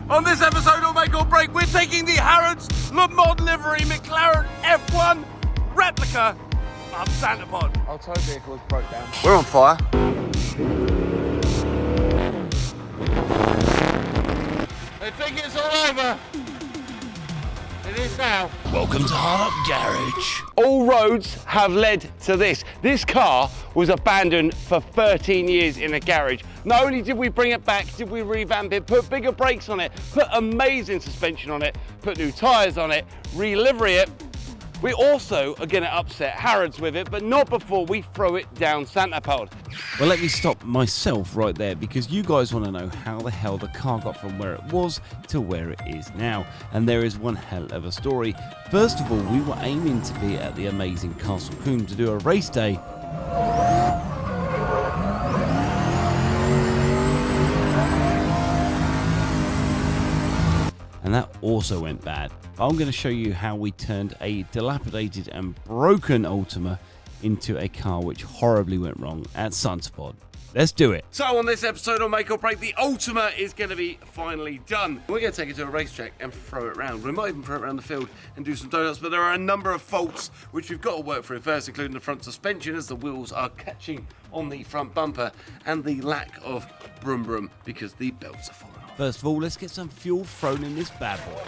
On this episode of Make or Break, we're taking the Harrods Le Mans livery McLaren F1 replica of Santapod. Our tow vehicle broke down. We're on fire. They think it's all over. It is now. Welcome to Hard Up Garage. All roads have led to this. This car was abandoned for 13 years in a garage. Not only did we bring it back, did we revamp it, put bigger brakes on it, put amazing suspension on it, put new tyres on it, re-livery it. We also are going to upset Harrods with it, but not before we throw it down Santapod. Well, let me stop myself right there because you guys want to know how the hell the car got from where it was to where it is now. And there is one hell of a story. First of all, we were aiming to be at the amazing Castle Combe to do a race day. And that also went bad. I'm going to show you how we turned a dilapidated and broken Ultima into a car which horribly went wrong at Santapod. Let's do it. So on this episode of Make or Break, the Ultima is going to be finally done. We're going to take it to a racetrack and throw it around. We might even throw it around the field and do some donuts, but there are a number of faults which we've got to work through first, including the front suspension as the wheels are catching on the front bumper and the lack of brum brum because the belts are falling off. First of all, let's get some fuel thrown in this bad boy.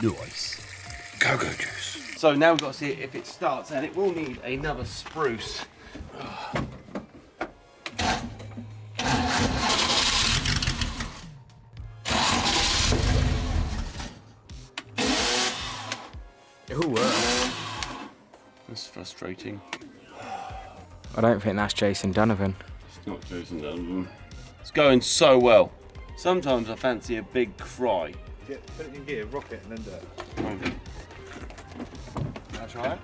Nice. Go-go juice. So now we've got to see if it starts, and it will need another spruce. That's frustrating. I don't think that's Jason Donovan. It's not Jason Donovan. It's going so well. Sometimes I fancy a big cry. Put it in gear, rock it, and then do it. Okay. Can I try it?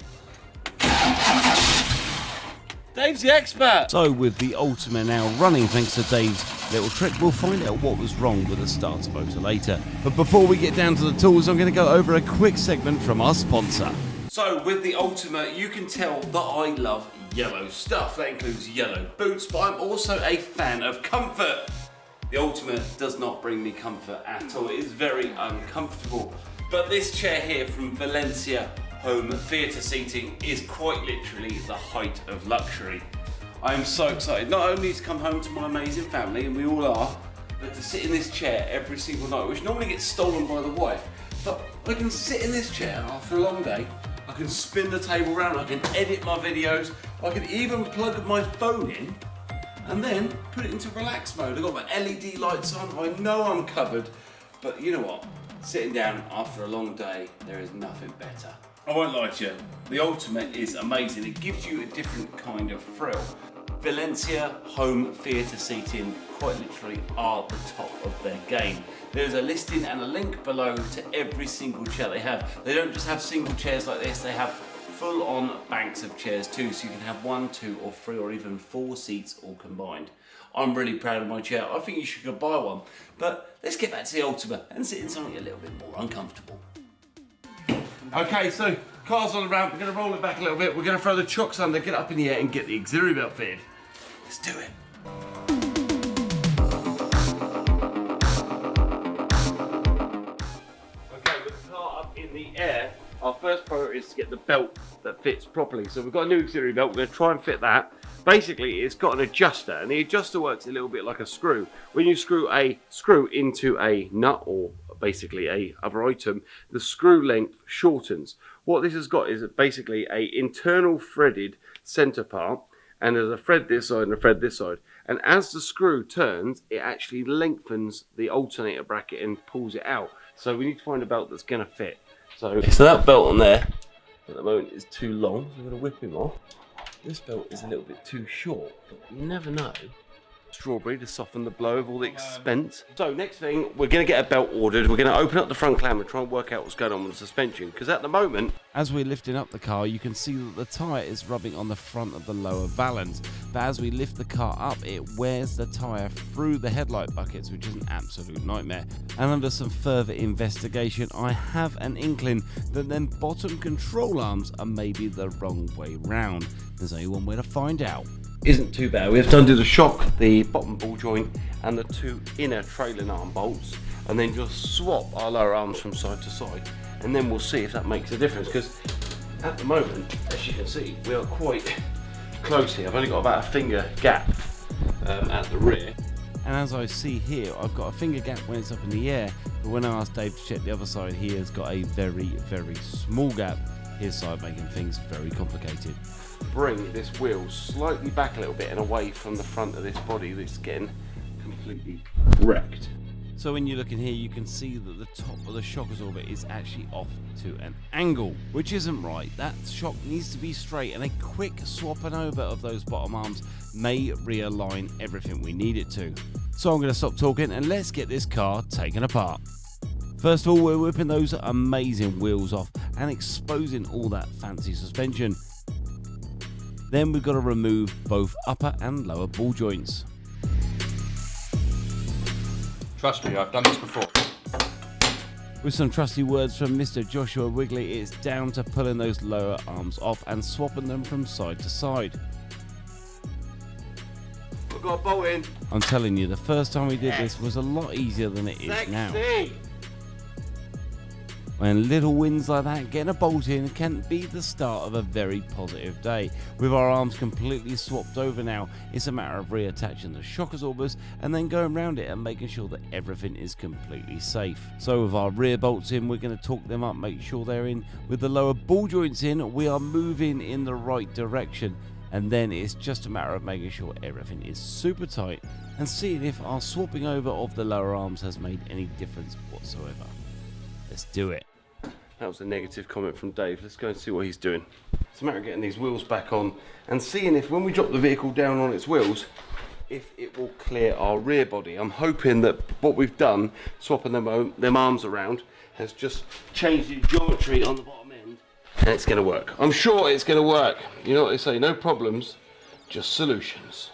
Dave's the expert! So with the Ultima now running thanks to Dave's little trick, we'll find out what was wrong with the starter motor later. But before we get down to the tools, I'm going to go over a quick segment from our sponsor. So with the Ultima, you can tell that I love yellow stuff. That includes yellow boots, but I'm also a fan of comfort. The Ultima does not bring me comfort at all. It is very uncomfortable. But this chair here from Valencia Home Theatre Seating is quite literally the height of luxury. I am so excited, not only to come home to my amazing family, and we all are, but to sit in this chair every single night, which normally gets stolen by the wife. But I can sit in this chair after a long day, I can spin the table around, I can edit my videos, I can even plug my phone in, and then put it into relax mode. I've got my LED lights on, I know I'm covered, but you know what? Sitting down after a long day, there is nothing better. I won't lie to you, the Ultima is amazing. It gives you a different kind of thrill. Valencia Home Theatre Seating quite literally are the top of their game. There's a listing and a link below to every single chair they have. They don't just have single chairs like this, they have full-on banks of chairs too, so you can have 1, 2 or 3 or even 4 seats all combined. I'm really proud of my chair. I think you should go buy one. But let's get back to the Ultima and sit in something a little bit more uncomfortable. Okay, so car's on the ramp, we're going to roll it back a little bit, we're going to throw the chocks under, get it up in the air and get the auxiliary belt fitted. Let's do it. Okay, with the car up in the air, our first priority is to get the belt that fits properly. So we've got a new auxiliary belt, we're going to try and fit that. Basically, it's got an adjuster, and the adjuster works a little bit like a screw. When you screw a screw into a nut or basically a other item, the screw length shortens. What this has got is basically a internal threaded center part, and there's a thread this side and a thread this side. And as the screw turns, it actually lengthens the alternator bracket and pulls it out. So we need to find a belt that's going to fit. So that belt on there at the moment is too long, so I'm going to whip him off. This belt is a little bit too short, but you never know. Strawberry to soften the blow of all the expense. So next thing, we're going to get a belt ordered. We're going to open up the front clam and try and work out what's going on with the suspension, because at the moment, As we're lifting up the car, you can see that the tyre is rubbing on the front of the lower valance, but as we lift the car up, it wears the tyre through the headlight buckets, which is an absolute nightmare. And under some further investigation, I have an inkling that them bottom control arms are maybe the wrong way round. There's only one way to find out. isn't too bad. We have to undo the shock, the bottom ball joint, and the 2 inner trailing arm bolts. and then just swap our lower arms from side to side, and then we'll see if that makes a difference, because at the moment, as you can see, we are quite close here. I've only got about a finger gap at the rear. And as I see here, I've got a finger gap when it's up in the air, but when I asked Dave to check the other side, he has got a very, very small gap his side, making things very complicated. Bring this wheel slightly back a little bit and away from the front of this body that's getting completely wrecked. So when you look in here, you can see that the top of the shock absorber is actually off to an angle, which isn't right. That shock needs to be straight, and a quick swapping over of those bottom arms may realign everything we need it to. So I'm going to stop talking and let's get this car taken apart. First of all, we're whipping those amazing wheels off and exposing all that fancy suspension. Then we've got to remove both upper and lower ball joints. Trust me, I've done this before. With some trusty words from Mr. Joshua Wigley, it's down to pulling those lower arms off and swapping them from side to side. We've got a bolt in. I'm telling you, the first time we did this was a lot easier than it is now. When little wins like that, getting a bolt in can be the start of a very positive day. With our arms completely swapped over now, it's a matter of reattaching the shock absorbers and then going around it and making sure that everything is completely safe. So with our rear bolts in, we're going to torque them up, make sure they're in. With the lower ball joints in, we are moving in the right direction. And then it's just a matter of making sure everything is super tight and seeing if our swapping over of the lower arms has made any difference whatsoever. Let's do it. That was a negative comment from Dave. Let's go and see what he's doing. It's a matter of getting these wheels back on and seeing if when we drop the vehicle down on its wheels, if it will clear our rear body. I'm hoping that what we've done, swapping them arms around, has just changed the geometry on the bottom end. And it's going to work. I'm sure it's going to work. You know what they say, no problems, just solutions.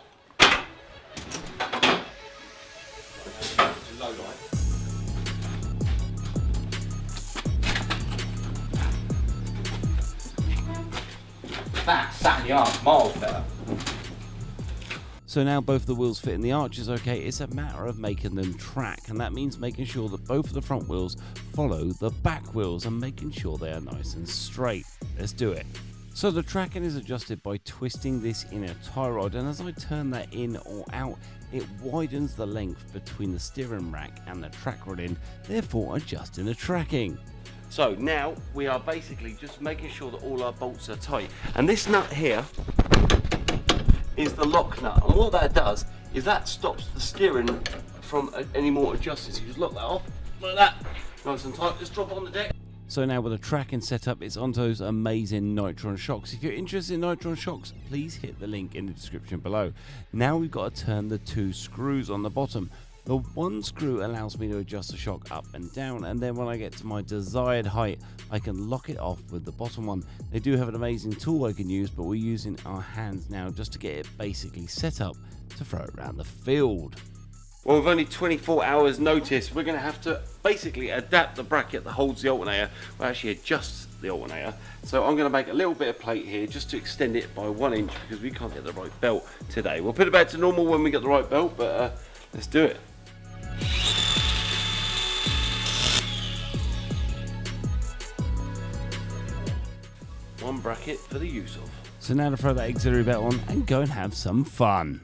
That sat in the arch miles better. So now both the wheels fit in the arches okay, it's a matter of making them track, and that means making sure that both of the front wheels follow the back wheels and making sure they are nice and straight. Let's do it. So the tracking is adjusted by twisting this inner tie rod, and as I turn that in or out, it widens the length between the steering rack and the track rod end, therefore adjusting the tracking. So now we are basically just making sure that all our bolts are tight. And this nut here is the lock nut. And what that does is that stops the steering from any more adjusting. So you just lock that off like that. Nice and tight. Just drop it on the deck. So now with the tracking set up, it's onto those amazing Nitron shocks. If you're interested in Nitron shocks, please hit the link in the description below. Now we've got to turn the two screws on the bottom. The one screw allows me to adjust the shock up and down, and then when I get to my desired height, I can lock it off with the bottom one. They do have an amazing tool I can use, but we're using our hands now just to get it basically set up to throw it around the field. Well, with only 24 hours notice, we're going to have to basically adapt the bracket that holds the alternator, or actually adjust the alternator. So I'm going to make a little bit of plate here just to extend it by 1 inch because we can't get the right belt today. We'll put it back to normal when we get the right belt, but let's do it. One bracket for the use of. So now to throw that auxiliary belt on and go and have some fun.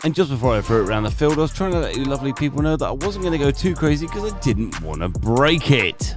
And just before I threw it around the field, I was trying to let you lovely people know that I wasn't going to go too crazy because I didn't want to break it.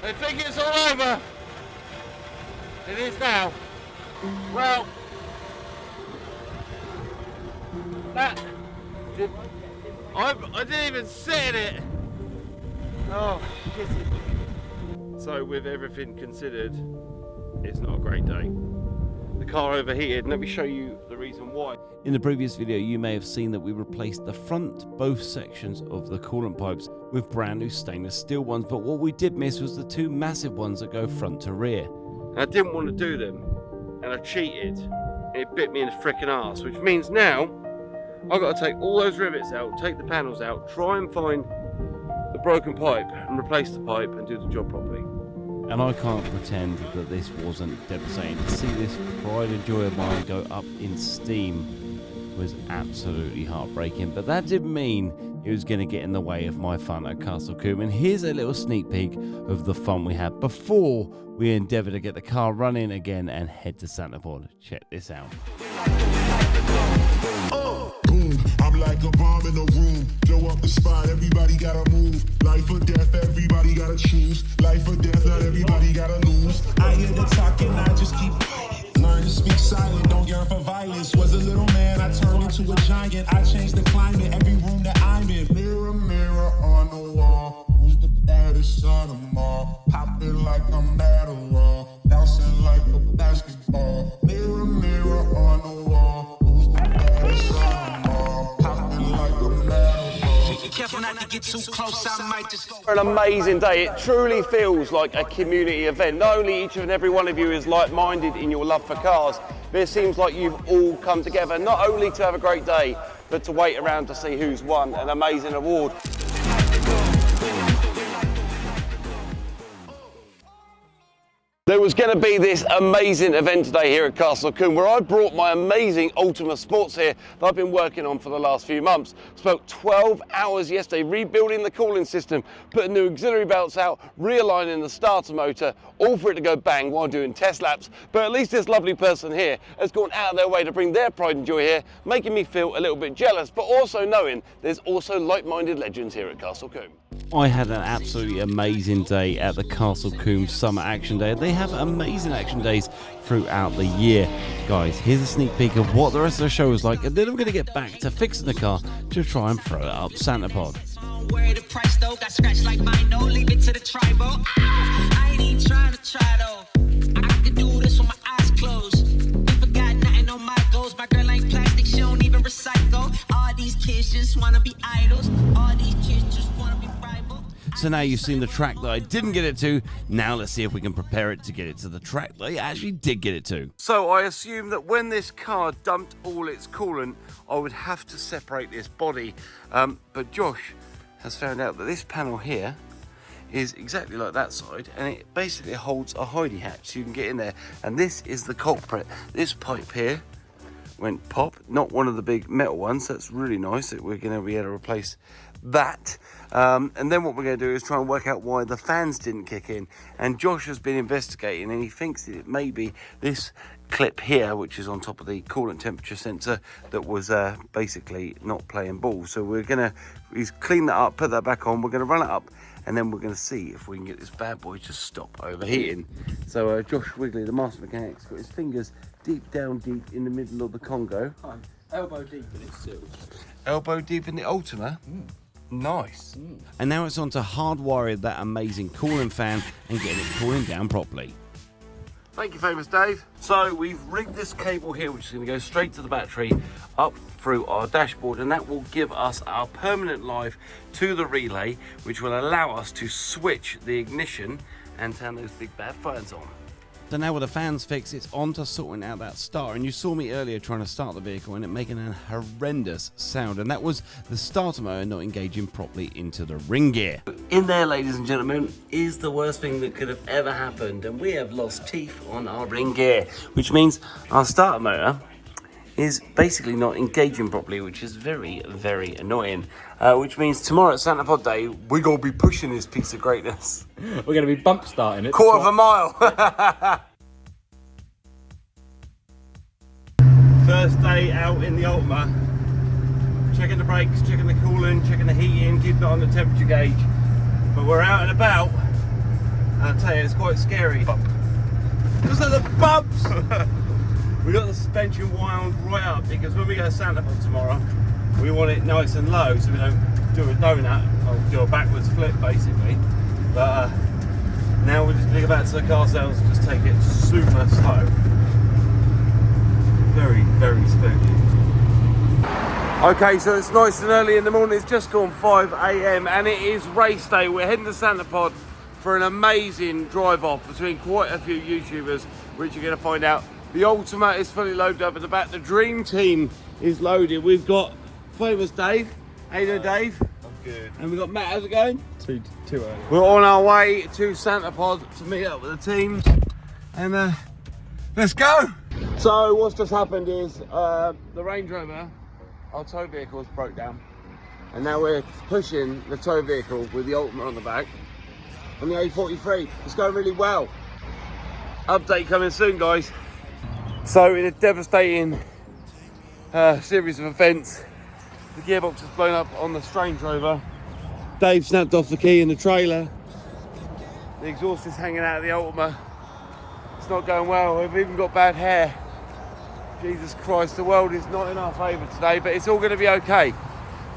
I think it's all over. It is now. Well, that I didn't even sit in it. Oh shit. So with everything considered, it's not a great day. The car overheated, and let me show you the reason why. In the previous video, you may have seen that we replaced the front both sections of the coolant pipes with brand new stainless steel ones, but what we did miss was the two massive ones that go front to rear. And I didn't want to do them, and I cheated, and it bit me in the frickin' arse, which means now I've got to take all those rivets out, take the panels out, try and find the broken pipe and replace the pipe and do the job properly. And I can't pretend that this wasn't devastating. To see this pride and joy of mine go up in steam was absolutely heartbreaking, but that didn't mean it was going to get in the way of my fun at Castle Combe. And here's a little sneak peek of the fun we had before we endeavour to get the car running again and head to Santapod. Check this out. Boom, I'm like a bomb in a room. Blow up the spot, everybody gotta move. Life or death, everybody gotta choose. Life or death, not everybody gotta lose. I hear the talking, I just keep learn to speak silent, don't yearn for violence. Was a little man, I turned into a giant. I changed the climate, every room that I'm in. Mirror, mirror on the wall, who's the baddest son of them all? Popping like I'm Adderall, bouncing like a basketball. Mirror, mirror on the wall, who's the baddest son of them all? Popping like I'm Adderall. Careful not to get too close, I might just go. An amazing day. It truly feels like a community event. Not only each and every one of you is like-minded in your love for cars, but it seems like you've all come together not only to have a great day, but to wait around to see who's won an amazing award. There was going to be this amazing event today here at Castle Combe where I brought my amazing Ultima Sports here that I've been working on for the last few months. Spent 12 hours yesterday rebuilding the cooling system, putting new auxiliary belts out, realigning the starter motor, all for it to go bang while doing test laps. But at least this lovely person here has gone out of their way to bring their pride and joy here, making me feel a little bit jealous, but also knowing there's also like-minded legends here at Castle Combe. I had an absolutely amazing day at the Castle Combe Summer Action Day. They have amazing action days throughout the year. Guys, here's a sneak peek of what the rest of the show is like, and then I'm going to get back to fixing the car to try and throw it up Santapod. Worry the price though, got scratched like mine, no, leave it to the tribal. I ain't even trying to try though. I could do this with my eyes closed. If I got nothing on my goals, my girl ain't plastic, she don't even recycle. All these kids just wanna be idols. All these kids just wanna be rival. So now you've seen the track that I didn't get it to, now let's see if we can prepare it to get it to the track that I actually did get it to. So I assume that when this car dumped all its coolant, I would have to separate this body, but Josh has found out that this panel here is exactly like that side, and it basically holds a hidey hatch so you can get in there, and this is the culprit. This pipe here went pop, not one of the big metal ones. That's really nice that we're going to be able to replace that, and then what we're going to do is try and work out why the fans didn't kick in. And Josh has been investigating, and he thinks that it may be this clip here, which is on top of the coolant temperature sensor, that was basically not playing ball. So we're gonna clean that up, put that back on, we're gonna run it up, and then we're gonna see if we can get this bad boy to stop overheating. So Josh Wigley, the master mechanic's got his fingers deep down deep in the middle of the Congo. Elbow deep in it still. Elbow deep in the Ultima. Nice. And now it's on to hardwiring that amazing cooling fan and getting it cooling down properly. Thank you, famous Dave. So we've rigged this cable here, which is going to go straight to the battery up through our dashboard, and that will give us our permanent live to the relay, which will allow us to switch the ignition and turn those big bad fans on. So now with the fans fixed, it's on to sorting out that starter. And you saw me earlier trying to start the vehicle and it making a horrendous sound. And that was the starter motor not engaging properly into the ring gear. In there, ladies and gentlemen, is the worst thing that could have ever happened. And we have lost teeth on our ring gear, which means our starter motor is basically not engaging properly, which is very, very annoying. Which means tomorrow at Santapod Day, we're going to be pushing this piece of greatness. We're going to be bump starting it. Quarter of a mile. First day out in the Ultima. Checking the brakes, checking the coolant, checking the heating, keeping it on the temperature gauge. But we're out and about. And I'll tell you, it's quite scary. Just at the bumps! We got the suspension wound right up, because when we go to Santapod tomorrow, we want it nice and low so we don't do a donut or do a backwards flip basically. But Now we're just going to go back to the car sales and just take it super slow. Very, very spooky. Okay, so it's nice and early in the morning. It's just gone 5 AM and it is race day. We're heading to Santapod for an amazing drive off between quite a few YouTubers, which you're going to find out. The Ultima is fully loaded up at the back. The dream team is loaded. We've got famous Dave. How you doing, Dave? I'm good. And we've got Matt. How's it going? Too early. We're on our way to Santapod to meet up with the teams. And let's go! So what's just happened is the Range Rover, our tow vehicle, broke down. And now we're pushing the tow vehicle with the Ultima on the back on the A43. It's going really well. Update coming soon, guys. So in a devastating series of events, the gearbox has blown up on the Range Rover. Dave snapped off the key in the trailer. The exhaust is hanging out of the Ultima. It's not going well. We've even got bad hair. Jesus Christ, the world is not in our favour today, but it's all going to be okay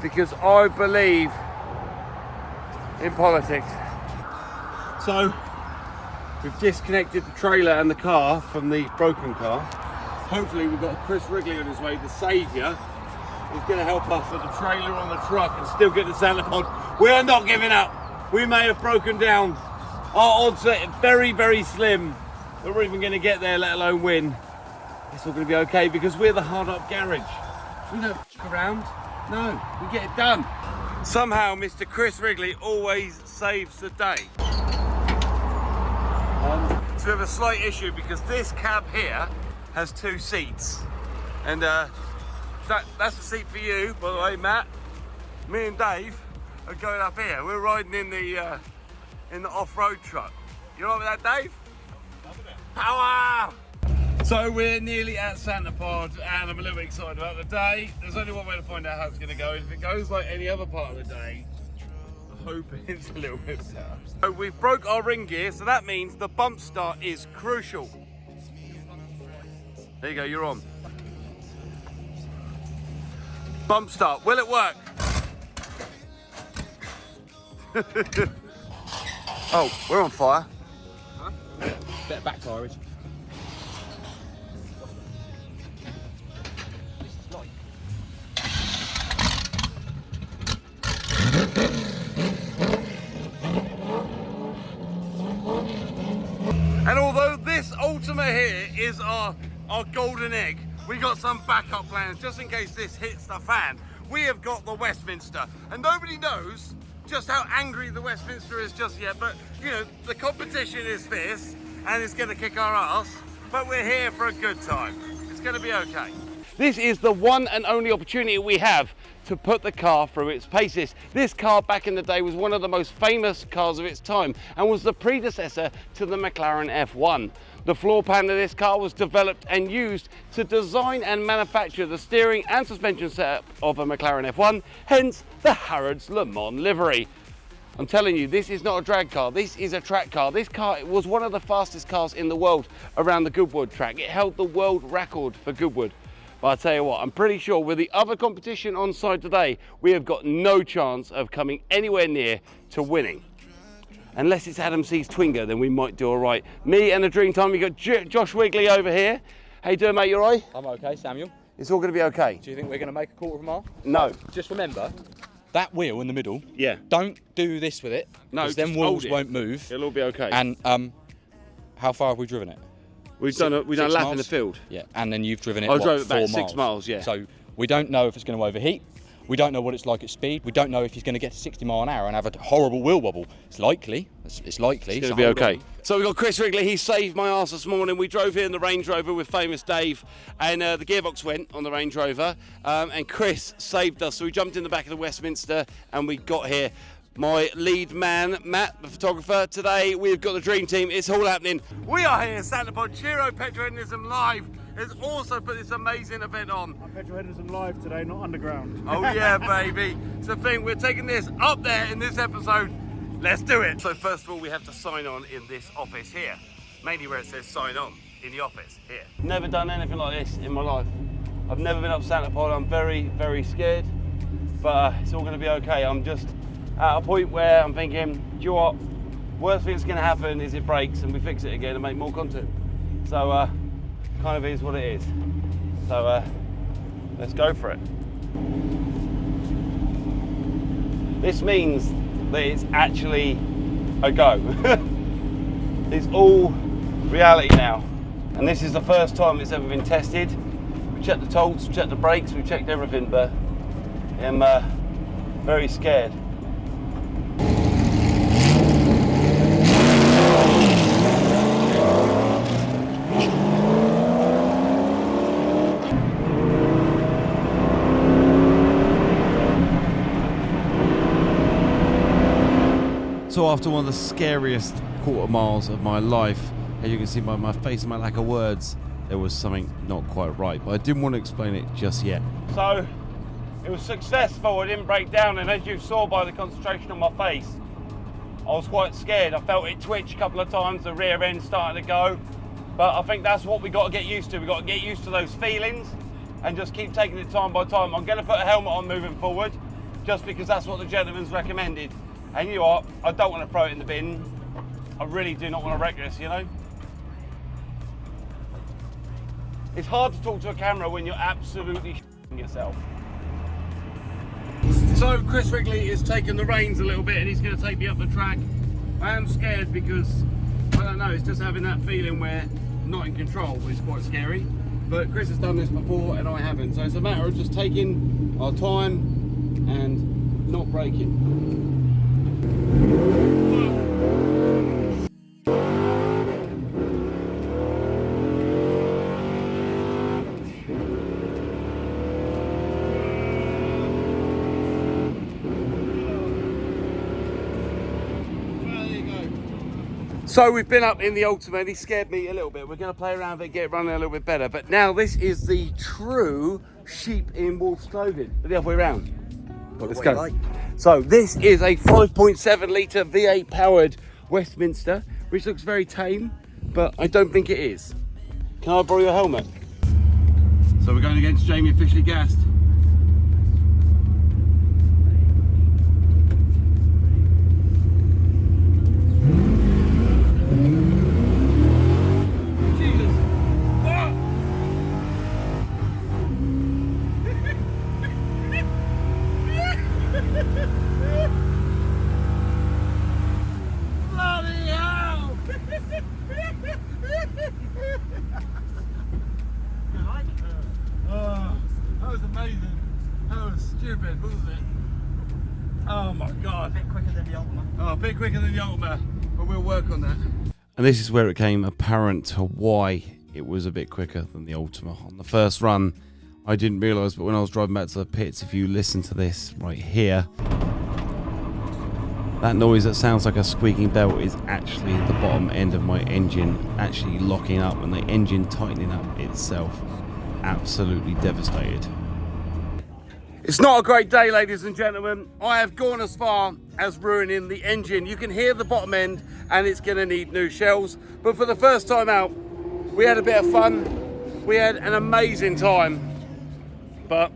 because I believe in politics. So we've disconnected the trailer and the car from the broken car. Hopefully we've got Chris Wrigley on his way, the saviour. He's going to help us with the trailer on the truck and still get the Santapod. We are not giving up. We may have broken down. Our odds are very, very slim that we're even going to get there, let alone win. It's all going to be okay because we're the hard up garage. We don't f*** around. No, we get it done. Somehow Mr. Chris Wrigley always saves the day. So we have a slight issue because this cab here has 2 seats. And that's a seat for you, by the way, Matt. Me and Dave are going up here. We're riding in the off-road truck. You all right with that, Dave? Power! So we're nearly at Santapod and I'm a little bit excited about the day. There's only one way to find out how it's going to go. If it goes like any other part of the day, I hope it's a little bit better. So we've broke our ring gear, so that means the bump start is crucial. There you go, you're on. Bump start, will it work? Oh, we're on fire. Huh? Bit of back tires. And although this Ultima here is our golden egg, we got some backup plans just in case this hits the fan. We have got the Westminster, and nobody knows just how angry the Westminster is just yet, but you know, the competition is fierce and it's gonna kick our ass, but we're here for a good time. It's gonna be okay. This is the one and only opportunity we have to put the car through its paces. This car back in the day was one of the most famous cars of its time and was the predecessor to the McLaren F1. The floor pan of this car was developed and used to design and manufacture the steering and suspension setup of a McLaren F1, hence the Harrods Le Mans livery. I'm telling you, this is not a drag car, this is a track car. This car was one of the fastest cars in the world around the Goodwood track. It held the world record for Goodwood. But I'll tell you what, I'm pretty sure with the other competition on side today, we have got no chance of coming anywhere near to winning. Unless it's Adam C's Twinger, then we might do all right. Me and the Dream Time, we got Josh Wigley over here. How you doing, mate? You all right? I'm okay, Samuel. It's all going to be okay. Do you think we're going to make a quarter of a mile? No. Just remember, that wheel in the middle, Yeah. don't do this with it. No, because them just wheels hold it. won't move. It'll all be okay. And how far have we driven it? We've done a lap miles? in the field. Yeah, and then you've driven it, I what, drove it back 4 6 miles, yeah. So we don't know if it's going to overheat. We don't know what it's like at speed. We don't know if he's going to get to 60 mile an hour and have a horrible wheel wobble. It's likely. It's likely. It's going to so be hold okay. on. So we've got Chris Wrigley. He saved my ass this morning. We drove here in the Range Rover with famous Dave, and the gearbox went on the Range Rover, and Chris saved us. So we jumped in the back of the Westminster and we got here. My lead man, Matt, the photographer. Today we've got the dream team. It's all happening. We are here, Santapod. Cheero Petrohedonism Live has also put this amazing event on. Petrohedonism Live today, not underground. Oh yeah, baby. It's the thing, we're taking this up there in this episode. Let's do it. So first of all, we have to sign on in this office here. Mainly where it says sign on, in the office here. Never done anything like this in my life. I've never been up Santapod. I'm very, very scared, but it's all gonna be okay. I'm just at a point where I'm thinking, do you know what? Worst thing that's going to happen is it breaks and we fix it again and make more content. So kind of is what it is. So let's go for it. This means that it's actually a go. It's all reality now. And this is the first time it's ever been tested. We've checked the tolls, we've checked the brakes, we've checked everything, but I'm very scared. So after one of the scariest quarter miles of my life, as you can see by my face and my lack of words, there was something not quite right, but I didn't want to explain it just yet. So it was successful, it didn't break down, and as you saw by the concentration on my face, I was quite scared. I felt it twitch a couple of times, the rear end starting to go, but I think that's what we got to get used to. We got to get used to those feelings and just keep taking it time by time. I'm going to put a helmet on moving forward, just because that's what the gentleman's recommended. And you know what, I don't want to throw it in the bin. I really do not want to wreck this, you know? It's hard to talk to a camera when you're absolutely shitting yourself. So Chris Wrigley is taking the reins a little bit and he's going to take me up the track. I am scared because, I don't know, it's just having that feeling where I'm not in control, which is quite scary. But Chris has done this before and I haven't. So it's a matter of just taking our time and not braking. So we've been up in the Ultima and he scared me a little bit. We're going to play around with it, get it running a little bit better. But now this is the true sheep in wolf's clothing. But the other way around. Well, let's go. So this is a 5.7 litre V8 powered Westminster, which looks very tame, but I don't think it is. Can I borrow your helmet? So we're going against Jamie, officially gassed. Stupid, wasn't it? Oh my god. A bit quicker than the Ultima. Oh, a bit quicker than the Ultima, but we'll work on that. And this is where it became apparent to why it was a bit quicker than the Ultima. On the first run, I didn't realise, but when I was driving back to the pits, if you listen to this right here, that noise that sounds like a squeaking bell is actually the bottom end of my engine actually locking up and the engine tightening up itself. Absolutely devastated. It's not a great day, ladies and gentlemen. I have gone as far as ruining the engine. You can hear the bottom end and it's going to need new shells. But for the first time out, we had a bit of fun. We had an amazing time. But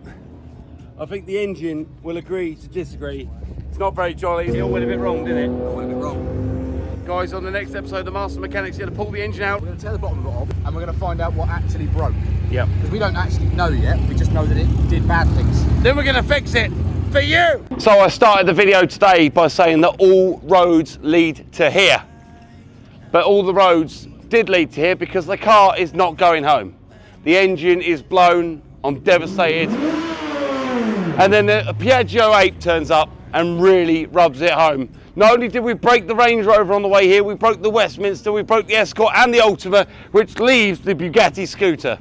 I think the engine will agree to disagree. It's not very jolly. It all went a bit wrong, didn't it? It went a bit wrong. Guys, on the next episode, the Master Mechanic's going to pull the engine out. We're going to tear the bottom of it off and we're going to find out what actually broke. Yep. Because we don't actually know yet, we just know that it did bad things. Then we're going to fix it for you. So I started the video today by saying that all roads lead to here. But all the roads did lead to here because the car is not going home. The engine is blown, I'm devastated. And then the Piaggio 8 turns up and really rubs it home. Not only did we break the Range Rover on the way here, we broke the Westminster, we broke the Escort and the Ultima, which leaves the Bugatti scooter.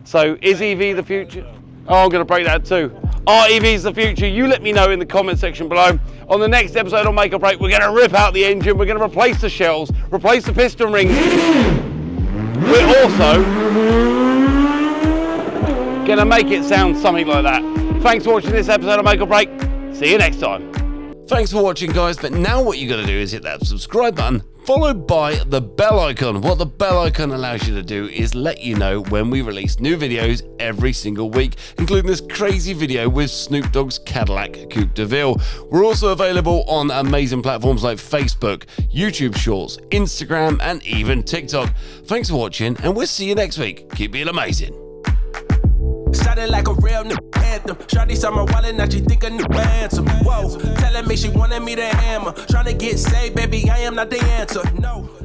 So is EV the future? Oh, I'm going to break that too. Are EVs the future? You let me know in the comment section below. On the next episode on Make or Break, we're going to rip out the engine, we're going to replace the shells, replace the piston rings. We're also going to make it sound something like that. Thanks for watching this episode of Make or Break. See you next time. Thanks for watching, guys, but now what you got to do is hit that subscribe button followed by the bell icon. What the bell icon allows you to do is let you know when we release new videos every single week, including this crazy video with Snoop Dogg's Cadillac Coupe de Ville. We're also available on amazing platforms like Facebook, YouTube Shorts, Instagram, and even TikTok. Thanks for watching, and we'll see you next week. Keep being amazing. Sounded like a real new anthem. Shawty saw my wallet, now she think a new ransom. Whoa, telling me she wanted me to hammer. Trying to get saved, baby, I am not the answer. No.